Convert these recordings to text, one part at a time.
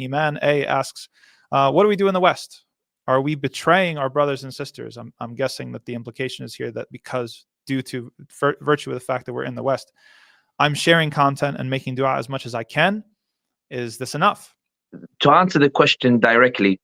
Iman A asks, what do we do in the West? Are we betraying our brothers and sisters? I'm guessing that the implication is here that because, due to virtue of the fact that we're in the West, I'm sharing content and making dua as much as I can. Is this enough? To answer the question directly,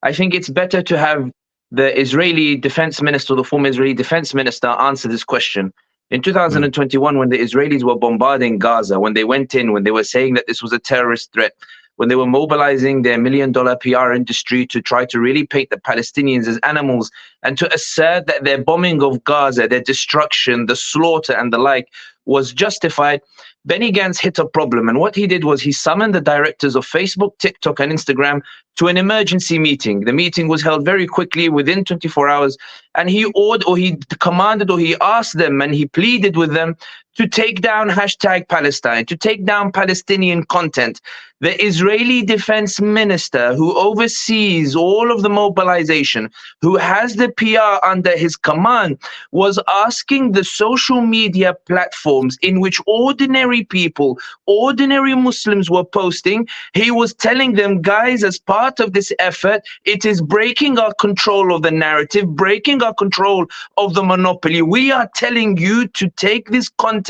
I think it's better to have the Israeli defense minister, the former Israeli defense minister, answer this question. In 2021, when the Israelis were bombarding Gaza, when they went in, when they were saying that this was a terrorist threat, when they were mobilizing their $1 million PR industry to try to really paint the Palestinians as animals and to assert that their bombing of Gaza, their destruction, the slaughter and the like was justified, Benny Gantz hit a problem. And what he did was he summoned the directors of Facebook, TikTok, and Instagram to an emergency meeting. The meeting was held very quickly, within 24 hours. And he ordered, or he commanded, or he asked them, and he pleaded with them to take down #Palestine, to take down Palestinian content. The Israeli defense minister, who oversees all of the mobilization, who has the PR under his command, was asking the social media platforms in which ordinary people, ordinary Muslims were posting. He was telling them, guys, as part of this effort, it is breaking our control of the narrative, breaking our control of the monopoly. We are telling you to take this content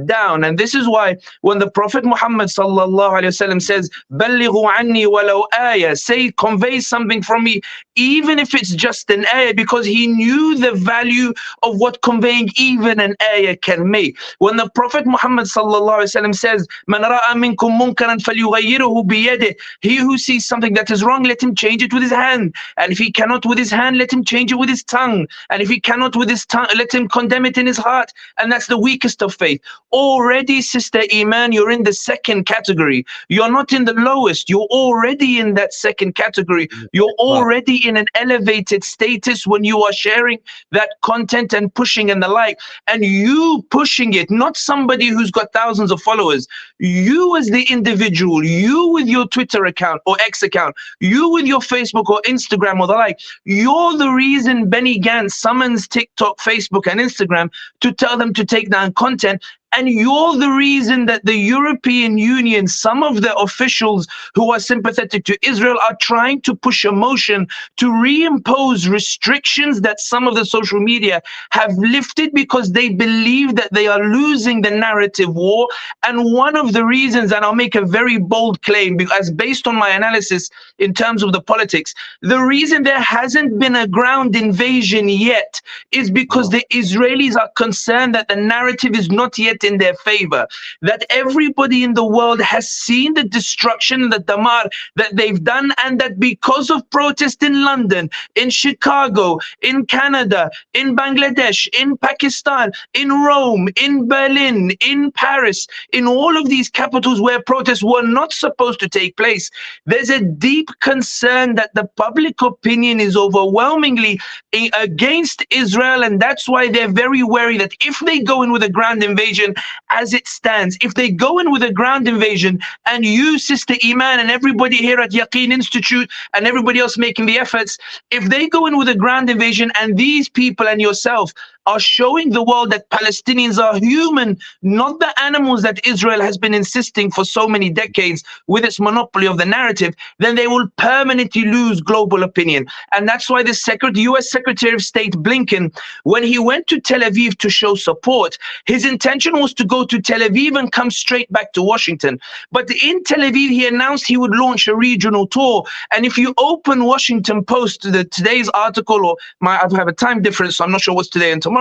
down. And this is why when the Prophet Muhammad sallallahu alaihi wasallam says, "Ballighu anni walau ayah," say, convey something from me, even if it's just an ayah, because he knew the value of what conveying even an ayah can make. When the Prophet Muhammad sallallahu alaihi wasallam says, "Man ra'a minkum munkaran falyughayyirhu biyadihi," he who sees something that is wrong, let him change it with his hand. And if he cannot with his hand, let him change it with his tongue. And if he cannot with his tongue, let him condemn it in his heart. And that's the weakest of faith. Already, Sister Iman, you're in the second category. You're not in the lowest. You're already in that second category. You're already in an elevated status when you are sharing that content and pushing and the like. And you pushing it, not somebody who's got thousands of followers. You as the individual, you with your Twitter account or X account, you with your Facebook or Instagram or the like, you're the reason Benny Gantz summons TikTok, Facebook, and Instagram to tell them to take down content. And you're the reason that the European Union, some of the officials who are sympathetic to Israel, are trying to push a motion to reimpose restrictions that some of the social media have lifted because they believe that they are losing the narrative war. And one of the reasons, and I'll make a very bold claim, because based on my analysis in terms of the politics, the reason there hasn't been a ground invasion yet is because the Israelis are concerned that the narrative is not yet in their favor, that everybody in the world has seen the destruction, the damar that they've done, and that because of protest in London, in Chicago, in Canada, in Bangladesh, in Pakistan, in Rome, in Berlin, in Paris, in all of these capitals where protests were not supposed to take place, there's a deep concern that the public opinion is overwhelmingly against Israel, and that's why they're very wary that if they go in with a ground invasion, as it stands, if they go in with a ground invasion, and you, Sister Iman, and everybody here at Yaqeen Institute and everybody else making the efforts, if they go in with a ground invasion and these people and yourself are showing the world that Palestinians are human, not the animals that Israel has been insisting for so many decades with its monopoly of the narrative, then they will permanently lose global opinion. And that's why the US Secretary of State Blinken, when he went to Tel Aviv to show support, his intention was to go to Tel Aviv and come straight back to Washington. But in Tel Aviv, he announced he would launch a regional tour. And if you open Washington Post, today's article, or I have a time difference, so I'm not sure what's today and tomorrow,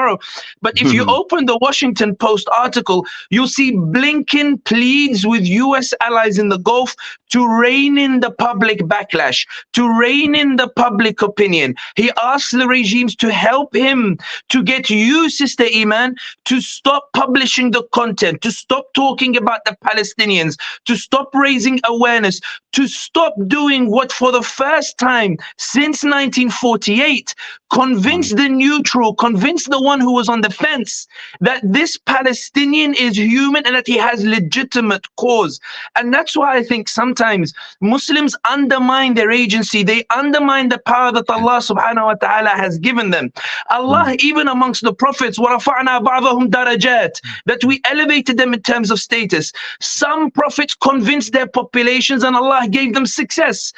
but if you open the Washington Post article, you'll see Blinken pleads with US allies in the Gulf to rein in the public backlash, to rein in the public opinion. He asks the regimes to help him to get you, Sister Iman, to stop publishing the content, to stop talking about the Palestinians, to stop raising awareness, to stop doing what for the first time since 1948 Convince the neutral, convince the one who was on the fence that this Palestinian is human and that he has legitimate cause. And that's why I think sometimes Muslims undermine their agency. They undermine the power that Allah subhanahu wa ta'ala has given them. Allah, even amongst the prophets, وَرَفَعْنَا بَعْضَهُمْ دَرَجَاتٍ, that we elevated them in terms of status. Some prophets convinced their populations and Allah gave them success.